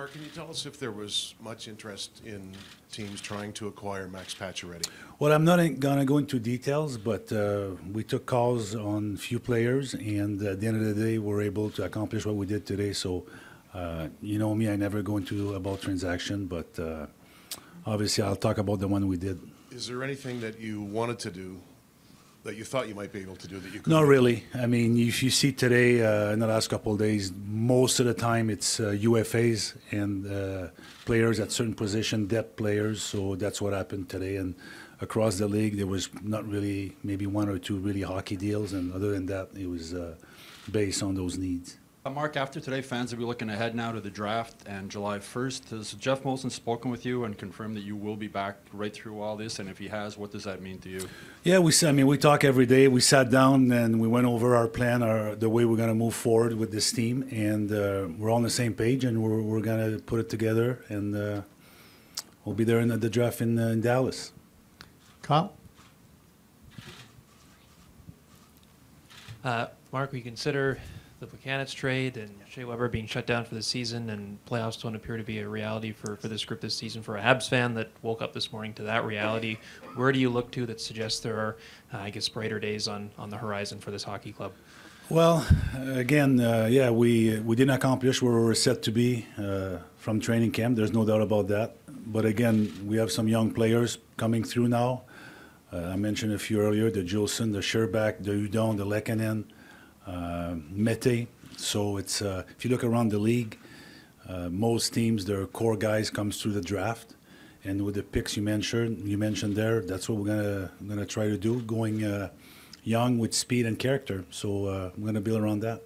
Marc, can you tell us if there was much interest in teams trying to acquire Max Pacioretty? Well, I'm not going to go into details, but we took calls on few players, and at the end of the day, we're able to accomplish what we did today. So, you know me, I never go into about transaction, but obviously I'll talk about the one we did. Is there anything that you wanted to do that you thought you might be able to do that you couldn't? Not really. I mean, if you see today, in the last couple of days, most of the time it's UFAs and players at certain position, depth players. So that's what happened today. And across the league, there was not really, maybe one or two really hockey deals. And other than that, it was based on those needs. Marc, after today, fans will be looking ahead now to the draft and July 1st. Has Jeff Molson spoken with you and confirmed that you will be back right through all this? And if he has, what does that mean to you? Yeah, we talk every day. We sat down and we went over our plan, the way we're going to move forward with this team. And we're on the same page, and we're going to put it together. And we'll be there in the draft in Dallas. Kyle? Marc, we consider the Buchanan's trade and Shea Weber being shut down for the season, and playoffs don't appear to be a reality for this group this season. For a Habs fan that woke up this morning to that reality, where do you look to that suggests there are, I guess, brighter days on the horizon for this hockey club? Well, again, yeah, we didn't accomplish where we were set to be from training camp. There's no doubt about that. But again, we have some young players coming through now. I mentioned a few earlier, the Juleson, the Sherbak, the Udon, the Lekanen, Mete. So it's if you look around the league, most teams, their core guys comes through the draft, and with the picks you mentioned there, that's what we're gonna try to do, going young with speed and character. So we're gonna build around that.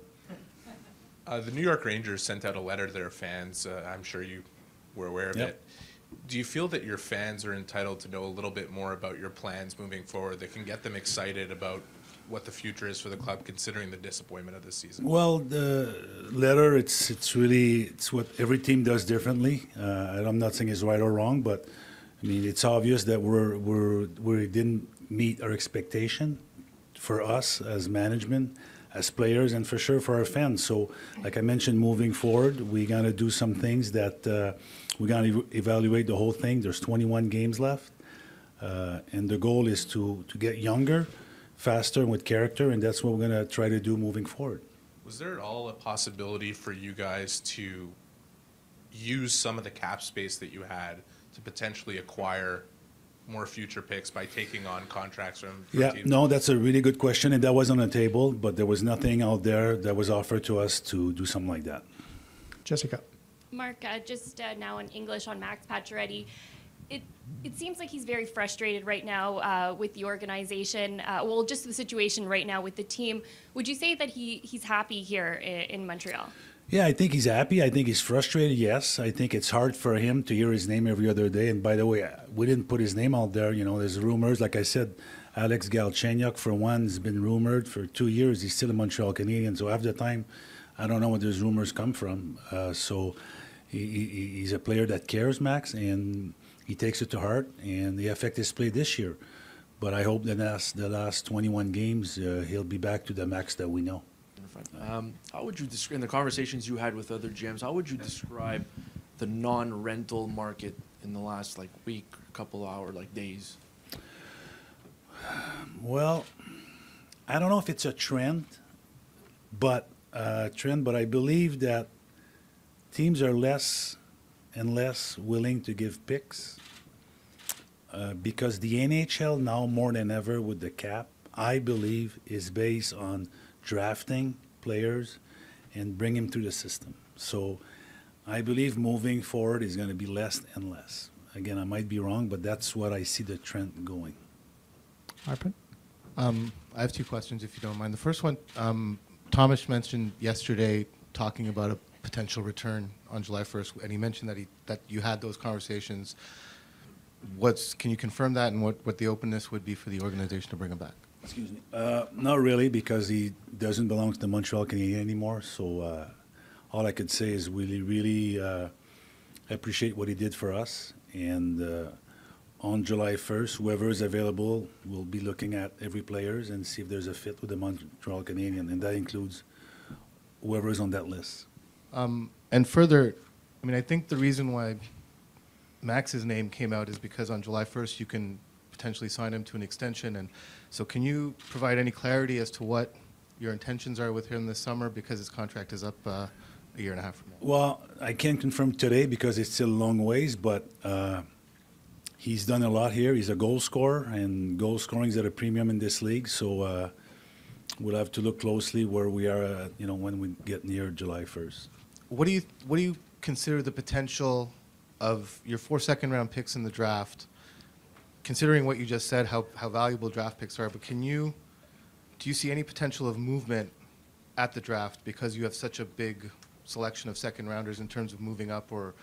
The New York Rangers sent out a letter to their fans. I'm sure you were aware of it. Do you feel that your fans are entitled to know a little bit more about your plans moving forward that can get them excited about what the future is for the club, considering the disappointment of this season? Well, the letter, it's what every team does differently. I'm not saying it's right or wrong, but I mean it's obvious that we didn't meet our expectation for us as management, as players, and for sure for our fans. So, like I mentioned, moving forward, we're gonna do some things that we're gonna evaluate the whole thing. There's 21 games left, and the goal is to get younger, faster, and with character, and that's what we're going to try to do moving forward. Was there at all a possibility for you guys to use some of the cap space that you had to potentially acquire more future picks by taking on contracts from teams? No, that's a really good question, and that was on the table, but there was nothing out there that was offered to us to do something like that. Jessica? Marc, just now in English on Max Pacioretty. It seems like he's very frustrated right now with the organization. Well, just the situation right now with the team. Would you say that he's happy here in Montreal? Yeah, I think he's happy. I think he's frustrated, yes. I think it's hard for him to hear his name every other day. And by the way, we didn't put his name out there. You know, there's rumors. Like I said, Alex Galchenyuk, for one, has been rumored for 2 years. He's still a Montreal Canadian. So half the time, I don't know where those rumors come from. So he's a player that cares, Max, and he takes it to heart, and the affect his play this year. But I hope the last 21 games, he'll be back to the Max that we know. How would you in the conversations you had with other GMs, how would you describe the non-rental market in the last week, couple hour, days? Well, I don't know if it's a trend, but I believe that teams are less and less willing to give picks because the NHL now more than ever with the cap, I believe, is based on drafting players and bring them through the system. So I believe moving forward is going to be less and less. Again, I might be wrong, but that's what I see the trend going. Arpin? I have two questions, if you don't mind. The first one, Thomas mentioned yesterday talking about a potential return on July 1st, and he mentioned that you had those conversations. Can you confirm that, and what the openness would be for the organization to bring him back? Excuse me. Not really, because he doesn't belong to the Montreal Canadiens anymore. So all I could say is we really appreciate what he did for us. And on July 1st, whoever is available will be looking at every player and see if there's a fit with the Montreal Canadiens, and that includes whoever is on that list. And further, I mean, I think the reason why Max's name came out is because on July 1st you can potentially sign him to an extension. And so can you provide any clarity as to what your intentions are with him this summer, because his contract is up a year and a half from now? Well, I can't confirm today because it's still a long ways, but he's done a lot here. He's a goal scorer, and goal scoring is at a premium in this league. So we'll have to look closely where we are, when we get near July 1st. What do you consider the potential of your 4 second-round picks in the draft, considering what you just said, how valuable draft picks are? But do you see any potential of movement at the draft because you have such a big selection of second-rounders in terms of moving up or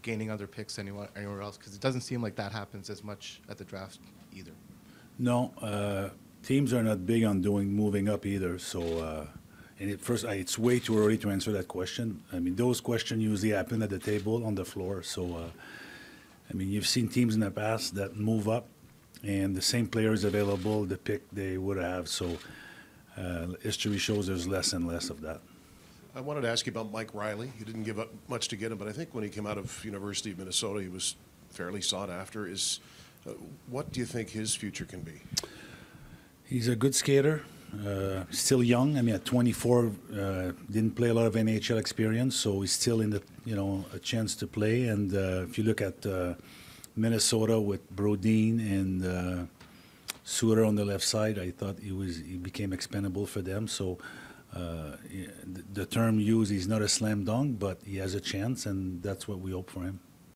gaining other picks anywhere else? Because it doesn't seem like that happens as much at the draft either. No, teams are not big on moving up either. So, it's way too early to answer that question. I mean, those questions usually happen at the table on the floor. So, you've seen teams in the past that move up, and the same players available, the pick they would have. So, history shows there's less and less of that. I wanted to ask you about Mike Riley. You didn't give up much to get him, but I think when he came out of University of Minnesota, he was fairly sought after. What do you think his future can be? He's a good skater, still young. At 24, didn't play a lot of NHL experience, so he's still in a chance to play. And if you look at Minnesota with Brodin and Suter on the left side, I thought he became expendable for them. So the term used, he's not a slam dunk, but he has a chance, and that's what we hope for him.